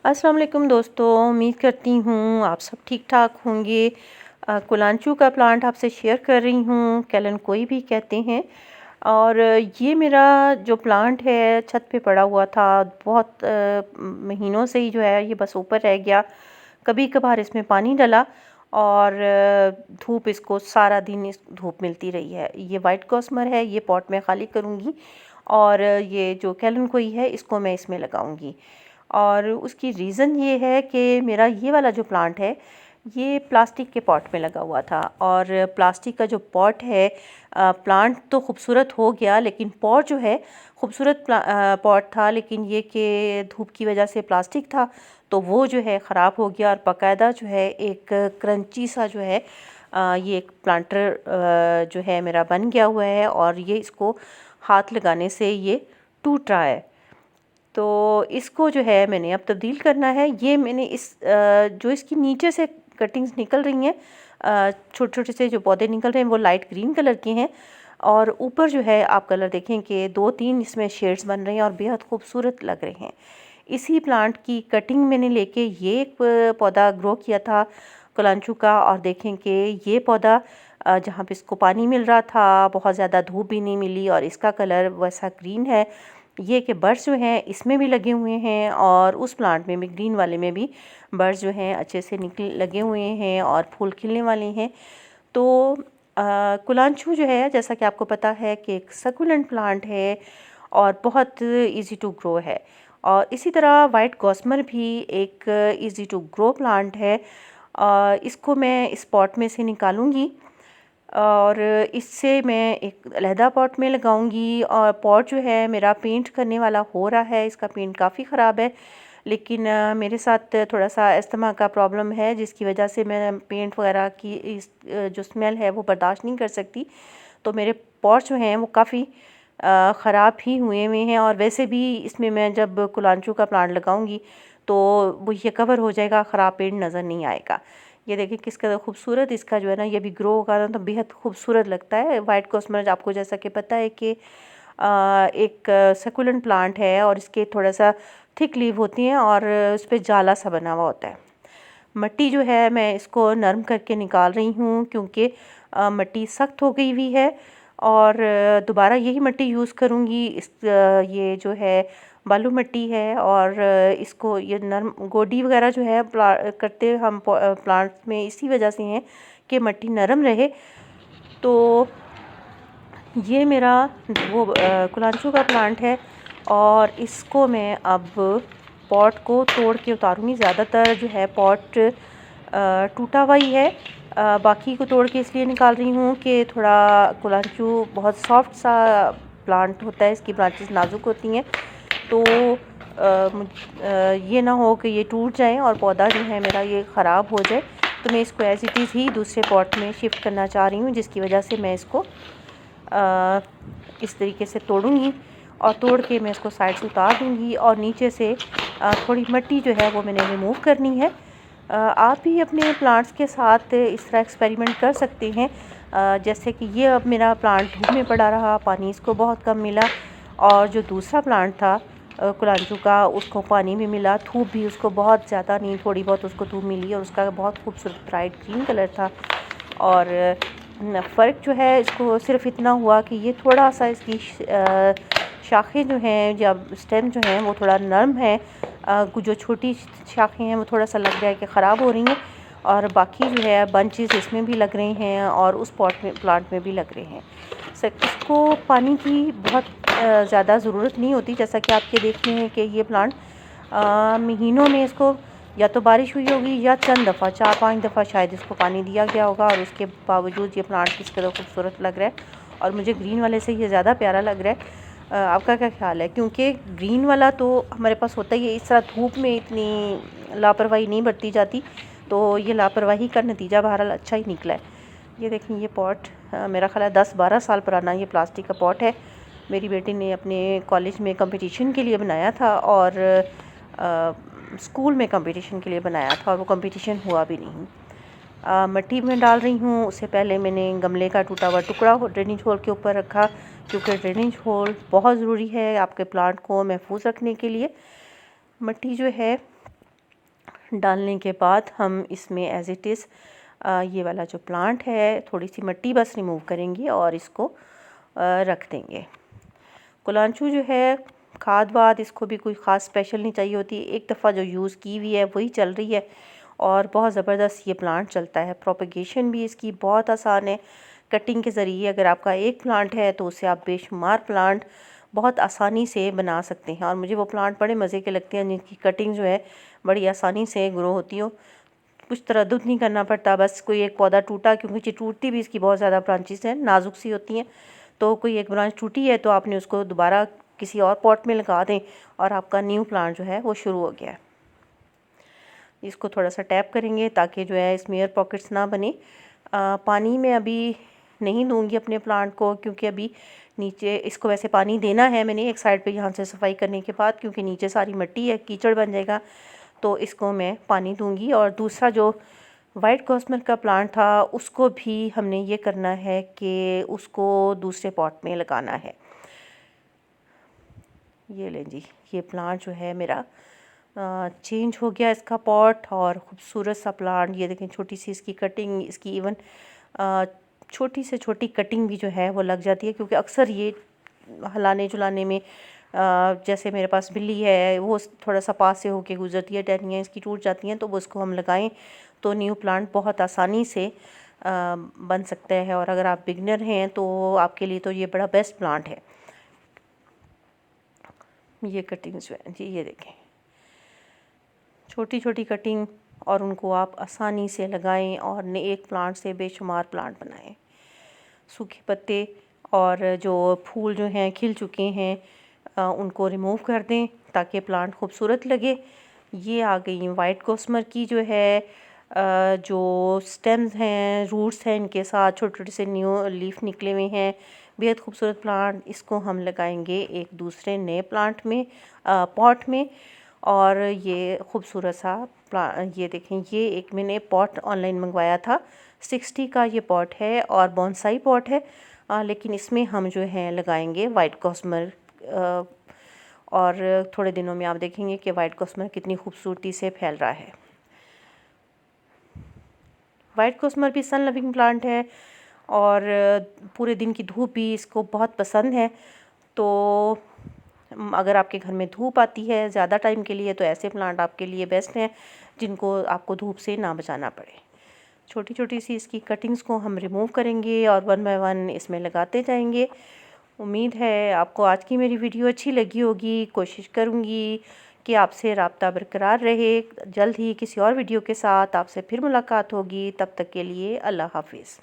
अस्सलाम वालेकुम दोस्तों, उम्मीद करती हूँ आप सब ठीक ठाक होंगे। कुलांचू का प्लांट आपसे शेयर कर रही हूँ, कैलन कोई भी कहते हैं। और ये मेरा जो प्लांट है छत पे पड़ा हुआ था बहुत महीनों से ही, जो है ये बस ऊपर रह गया। कभी कभार इसमें पानी डला और धूप इसको सारा दिन इस धूप मिलती रही है। ये वाइट कॉस्मर है, ये पॉट में खाली करूँगी और ये जो कैलन कोई है इसको मैं इसमें लगाऊंगी। और उसकी रीज़न ये है कि मेरा ये वाला जो प्लांट है ये प्लास्टिक के पॉट में लगा हुआ था, और प्लास्टिक का जो पॉट है, प्लांट तो खूबसूरत हो गया लेकिन पॉट जो है खूबसूरत पॉट था, लेकिन ये कि धूप की वजह से प्लास्टिक था तो वो जो है ख़राब हो गया। और बाकायदा जो है एक क्रंची सा जो है ये एक प्लांटर जो है मेरा बन गया हुआ है, और ये इसको हाथ लगाने से ये टूट रहा है। तो इसको जो है मैंने अब तब्दील करना है। ये मैंने जो इसकी नीचे से कटिंग्स निकल रही हैं, छोटे छोटे से जो पौधे निकल रहे हैं वो लाइट ग्रीन कलर के हैं, और ऊपर जो है आप कलर देखें कि 2-3 इसमें शेड्स बन रहे हैं और बेहद खूबसूरत लग रहे हैं। इसी प्लांट की कटिंग मैंने लेके ये एक पौधा ग्रो किया था कलांचू का, और देखें कि ये पौधा जहाँ पे इसको पानी मिल रहा था, बहुत ज़्यादा धूप भी नहीं मिली और इसका कलर वैसा ग्रीन है। ये कि बर्ड्स जो हैं इसमें भी लगे हुए हैं, और उस प्लांट में भी, ग्रीन वाले में भी बर्ड्स जो हैं अच्छे से निकल लगे हुए हैं और फूल खिलने वाले हैं। तो कुलांचू जो है, जैसा कि आपको पता है कि एक सकुलेंट प्लांट है और बहुत इजी टू ग्रो है। और इसी तरह वाइट गॉस्मर भी एक इजी टू ग्रो प्लांट है। इसको मैं इस पॉट में से निकालूंगी और इससे मैं एक अलहदा पॉट में लगाऊंगी। और पॉट जो है मेरा पेंट करने वाला हो रहा है, इसका पेंट काफ़ी ख़राब है, लेकिन मेरे साथ थोड़ा सा अस्थमा का प्रॉब्लम है जिसकी वजह से मैं पेंट वगैरह की इस जो स्मेल है वो बर्दाश्त नहीं कर सकती। तो मेरे पॉट जो हैं वो काफ़ी ख़राब ही हुए हैं, और वैसे भी इसमें मैं जब कुलांचू का प्लांट लगाऊंगी तो वो ये कवर हो जाएगा, ख़राब पेंट नज़र नहीं आएगा। ये देखिए किस कदर खूबसूरत इसका जो है ना, ये भी ग्रो होगा ना तो बेहद खूबसूरत लगता है। वाइट कॉस्मोस आपको जैसा कि पता है कि एक सकुलेंट प्लांट है, और इसके थोड़ा सा थिक लीव होती हैं और उस पर जाला सा बना हुआ होता है। मिट्टी जो है मैं इसको नरम करके निकाल रही हूँ क्योंकि मिट्टी सख्त हो गई हुई है, और दोबारा यही मिट्टी यूज़ करूँगी। ये जो है बालू मिट्टी है, और इसको ये नरम गोडी वगैरह जो है करते हम प्लांट्स में इसी वजह से हैं कि मिट्टी नरम रहे। तो ये मेरा वो कुलांचू का प्लांट है, और इसको मैं अब पॉट को तोड़ के उतारूँगी। ज़्यादातर जो है पॉट टूटा हुआ ही है, बाकी को तोड़ के इसलिए निकाल रही हूँ कि थोड़ा कुलांचू बहुत सॉफ्ट सा प्लांट होता है, इसकी ब्रांचेस नाजुक होती हैं, तो ये ना हो कि ये टूट जाए और पौधा जो है मेरा ये ख़राब हो जाए। तो मैं इसको एज इट इज़ ही दूसरे पॉट में शिफ्ट करना चाह रही हूँ, जिसकी वजह से मैं इसको इस तरीके से तोड़ूंगी, और तोड़ के मैं इसको साइड से उतार दूंगी। और नीचे से थोड़ी मिट्टी जो है वो मैंने रिमूव करनी है। आप भी अपने प्लांट्स के साथ इस तरह एक्सपेरिमेंट कर सकते हैं। जैसे कि ये अब मेरा प्लांट धूप में पड़ा रहा, पानी इसको बहुत कम मिला, और जो दूसरा प्लांट था कुलांचू का, उसको पानी भी मिला, धूप भी उसको बहुत ज़्यादा नहीं, थोड़ी बहुत उसको धूप मिली, और उसका बहुत खूबसूरत ब्राइट ग्रीन कलर था। और फ़र्क जो है इसको सिर्फ इतना हुआ कि ये थोड़ा सा इसकी शाखें जो हैं या स्टेम जो हैं वो थोड़ा नरम है। जो छोटी शाखें हैं वो थोड़ा सा लग रहा है कि ख़राब हो रही हैं, और बाकी जो है बंचेस इसमें भी लग रहे हैं और उस पॉट में प्लांट में भी लग रहे हैं। इसको पानी की बहुत ज़्यादा ज़रूरत नहीं होती, जैसा कि आप ये देखते हैं कि ये प्लांट महीनों में इसको या तो बारिश हुई होगी या चंद दफ़ा 4-5 दफ़ा शायद इसको पानी दिया गया होगा, और उसके बावजूद ये प्लांट किस कदर खूबसूरत लग रहा है। और मुझे ग्रीन वाले से ये ज़्यादा प्यारा लग रहा है। आपका क्या ख्याल है? क्योंकि ग्रीन वाला तो हमारे पास होता ही है, इस तरह धूप में इतनी लापरवाही नहीं बरती जाती, तो ये लापरवाही का नतीजा बहरहाल अच्छा ही निकला है। ये देखें, ये पॉट मेरा ख्याल है 10-12 साल पुराना ये प्लास्टिक का पॉट है। मेरी बेटी ने अपने कॉलेज में कंपटीशन के लिए बनाया था, और स्कूल में कंपटीशन के लिए बनाया था, और वो कंपटीशन हुआ भी नहीं। मिट्टी में डाल रही हूँ। उससे पहले मैंने गमले का टूटा हुआ टुकड़ा ड्रेनेज होल के ऊपर रखा, क्योंकि ड्रेनेज होल बहुत ज़रूरी है आपके प्लांट को महफूज रखने के लिए। मिट्टी जो है डालने के बाद हम इसमें एज़ इट इज़ ये वाला जो प्लांट है थोड़ी सी मिट्टी बस रिमूव करेंगे और इसको रख देंगे। कुलांचू जो है खाद वाद इसको भी कोई ख़ास स्पेशल नहीं चाहिए होती, एक दफ़ा जो यूज़ की हुई है वही चल रही है और बहुत ज़बरदस्त ये प्लांट चलता है। प्रोपगेशन भी इसकी बहुत आसान है, कटिंग के ज़रिए अगर आपका एक प्लांट है तो उससे आप बेशुमार प्लांट बहुत आसानी से बना सकते हैं। और मुझे वो प्लांट बड़े मज़े के लगते हैं जिनकी कटिंग जो है बड़ी आसानी से ग्रो होती हो, कुछ तरद्दुद नहीं करना पड़ता। बस कोई एक पौधा टूटा, क्योंकि टूटती भी इसकी बहुत ज़्यादा ब्रांचेस हैं, नाजुक सी होती हैं, तो कोई एक ब्रांच टूटी है तो आपने उसको दोबारा किसी और पॉट में लगा दें और आपका न्यू प्लांट जो है वो शुरू हो गया है। इसको थोड़ा सा टैप करेंगे ताकि जो है इसमें एयर पॉकेट्स ना बने। पानी में अभी नहीं दूंगी अपने प्लांट को, क्योंकि अभी नीचे इसको वैसे पानी देना है मैंने एक साइड पे यहाँ से सफाई करने के बाद, क्योंकि नीचे सारी मिट्टी है, कीचड़ बन जाएगा, तो इसको मैं पानी दूंगी। और दूसरा जो वाइट कॉस्मर का प्लांट था उसको भी हमने ये करना है कि उसको दूसरे पॉट में लगाना है। ये लें जी, ये प्लांट जो है मेरा चेंज हो गया इसका पॉट, और ख़ूबसूरत सा प्लांट। ये देखें छोटी सी इसकी कटिंग, इसकी इवन छोटी से छोटी कटिंग भी जो है वो लग जाती है, क्योंकि अक्सर ये हिलाने झुलाने में जैसे मेरे पास बिल्ली है वो थोड़ा सा पास से होके गुजरती है, टहनियाँ इसकी टूट जाती हैं, तो वो उसको हम लगाएं तो न्यू प्लांट बहुत आसानी से बन सकता है। और अगर आप बिगनर हैं तो आपके लिए तो ये बड़ा बेस्ट प्लांट है। ये कटिंग जो है जी, ये देखें छोटी छोटी कटिंग, और उनको आप आसानी से लगाएं और एक प्लांट से बेशुमार प्लांट बनाएं। सूखे पत्ते और जो फूल जो हैं खिल चुके हैं उनको रिमूव कर दें ताकि प्लांट खूबसूरत लगे। ये आ गई वाइट कॉस्मर की जो है जो स्टेम्स हैं, रूट्स हैं, इनके साथ छोटे छोटे से न्यू लीफ निकले हुए हैं, बेहद खूबसूरत प्लांट। इसको हम लगाएंगे एक दूसरे नए प्लांट में, पॉट में। और ये खूबसूरत सा प्लांट, ये देखें, ये एक मैंने पॉट ऑनलाइन मंगवाया था, 60 का ये पॉट है और बॉन्साई पॉट है, लेकिन इसमें हम जो है लगाएंगे वाइट कॉस्मर। और थोड़े दिनों में आप देखेंगे कि वाइट कॉस्मर कितनी खूबसूरती से फैल रहा है। वाइट कॉस्मर भी सन लविंग प्लांट है और पूरे दिन की धूप भी इसको बहुत पसंद है। तो अगर आपके घर में धूप आती है ज़्यादा टाइम के लिए तो ऐसे प्लांट आपके लिए बेस्ट हैं, जिनको आपको धूप से ना बचाना पड़े। छोटी छोटी सी इसकी कटिंग्स को हम रिमूव करेंगे और वन बाय वन इसमें लगाते जाएंगे। उम्मीद है आपको आज की मेरी वीडियो अच्छी लगी होगी। कोशिश करूँगी कि आपसे राब्ता बरकरार रहे। जल्द ही किसी और वीडियो के साथ आपसे फिर मुलाकात होगी। तब तक के लिए अल्लाह हाफिज़।